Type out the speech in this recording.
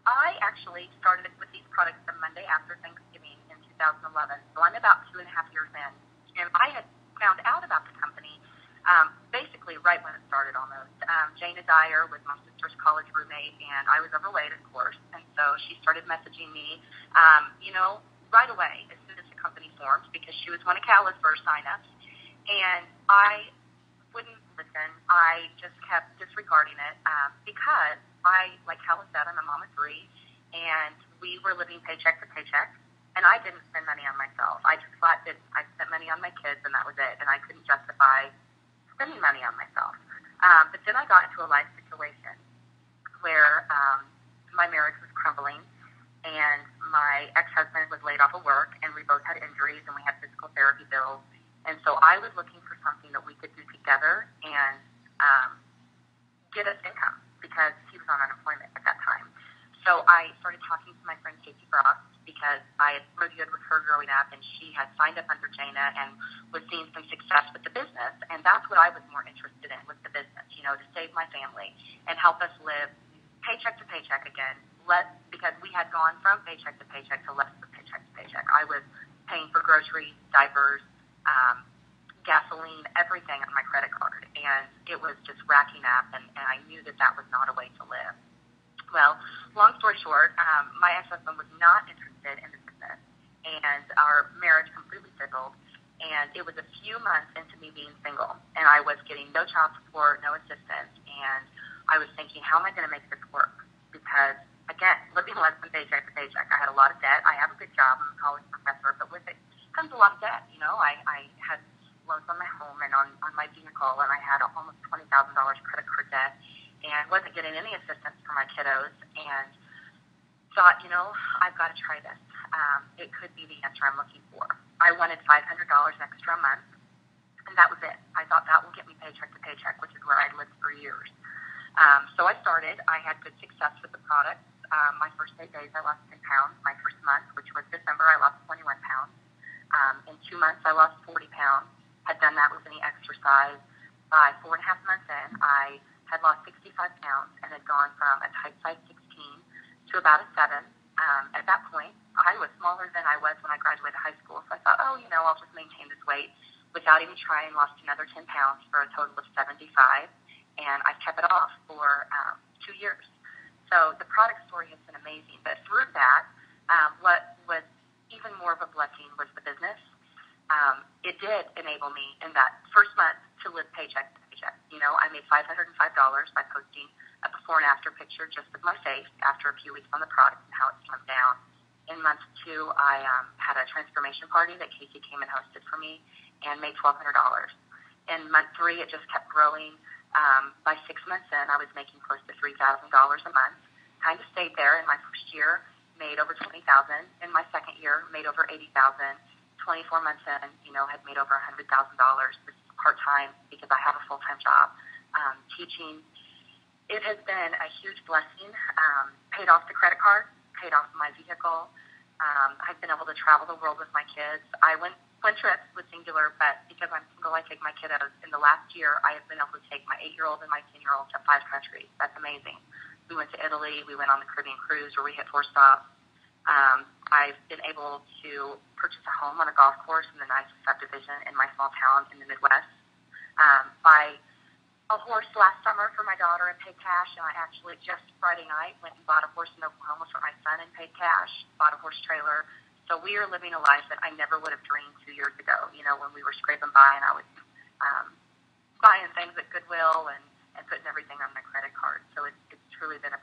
I actually started with these products the Monday after Thanksgiving in 2011, so I'm about 2.5 years in. And I had found out about the company basically right when it started almost. Jana Dyer was my sister's college roommate, and I was overweight, of course, and so she started messaging me, right away as soon as the company formed, because she was one of Cala's first signups, and I wouldn't listen. I just kept disregarding it because like Cala said, I'm a mom of three, and we were living paycheck to paycheck, and I didn't spend money on myself. I just thought that I spent money on my kids, and that was it, and I couldn't justify spending money on myself. But then I got into a life situation where my marriage was crumbling, and my ex-husband was laid off of work, and we both had injuries, and we had physical therapy bills. And so I was looking for something that we could do together and get us income, because he was on unemployment at that time. So I started talking to my friend Casey Frost, because I had reviewed with her growing up, and she had signed up under Jana and was seeing some success with the business. And that's what I was more interested in, was the business, to save my family and help us live paycheck to paycheck again, because we had gone from paycheck to paycheck to less than paycheck to paycheck. I was paying for groceries, diapers, gasoline, everything on my credit card, and it was just racking up, and I knew that that was not a way to live. Well, long story short, my ex-husband was not interested in the business, and our marriage completely fizzled, and it was a few months into me being single, and I was getting no child support, no assistance, and I was thinking, how am I going to make this work? Because, again, living less than paycheck to paycheck, I had a lot of debt. I have a good job. I'm a college professor, but with it comes a lot of debt. I had loans on my home and on my vehicle, and I had almost $20,000 credit card debt, and wasn't getting any assistance for my kiddos, and thought, I've got to try this. It could be the answer I'm looking for. I wanted $500 extra a month, and that was it. I thought that will get me paycheck to paycheck, which is where I lived for years. So I started. I had good success with the product. My first 8 days, I lost 10 pounds. My first month, which was December, I lost 21 pounds. In 2 months, I lost 40 pounds. Had done that with any exercise. By 4.5 months in, I had lost 65 pounds and had gone from a type size 16 to about a 7. At that point, I was smaller than I was when I graduated high school, so I thought, I'll just maintain this weight. Without even trying, lost another 10 pounds for a total of 75, and I kept it off for 2 years. So the product story has been amazing, but through that, what was even more of a blessing was the business. It did enable me in that first month to live paycheck to paycheck. I made $505 by posting a before and after picture just of my face after a few weeks on the product and how it's come down. In month 2, I had a transformation party that Casey came and hosted for me and made $1,200. In month 3, it just kept growing. By 6 months in, I was making close to $3,000 a month. Kind of stayed there in my first year, made over $20,000. In my second year, made over $80,000. 24 months in, had made over $100,000. This is part-time because I have a full-time job teaching. It has been a huge blessing. Paid off the credit card, paid off my vehicle. I've been able to travel the world with my kids. I went trips with singular, but because I'm single, I take my kiddos. In the last year, I have been able to take my 8-year-old and my 10-year-old to 5 countries. That's amazing. We went to Italy. We went on the Caribbean cruise where we hit 4 stops. I've been able to purchase a home on a golf course in the nicest subdivision in my small town in the Midwest. Buy a horse last summer for my daughter and paid cash, and I actually just Friday night went and bought a horse in Oklahoma for my son and paid cash, bought a horse trailer. So we are living a life that I never would have dreamed 2 years ago, when we were scraping by and I was buying things at Goodwill and putting everything on my credit card. So it's truly been a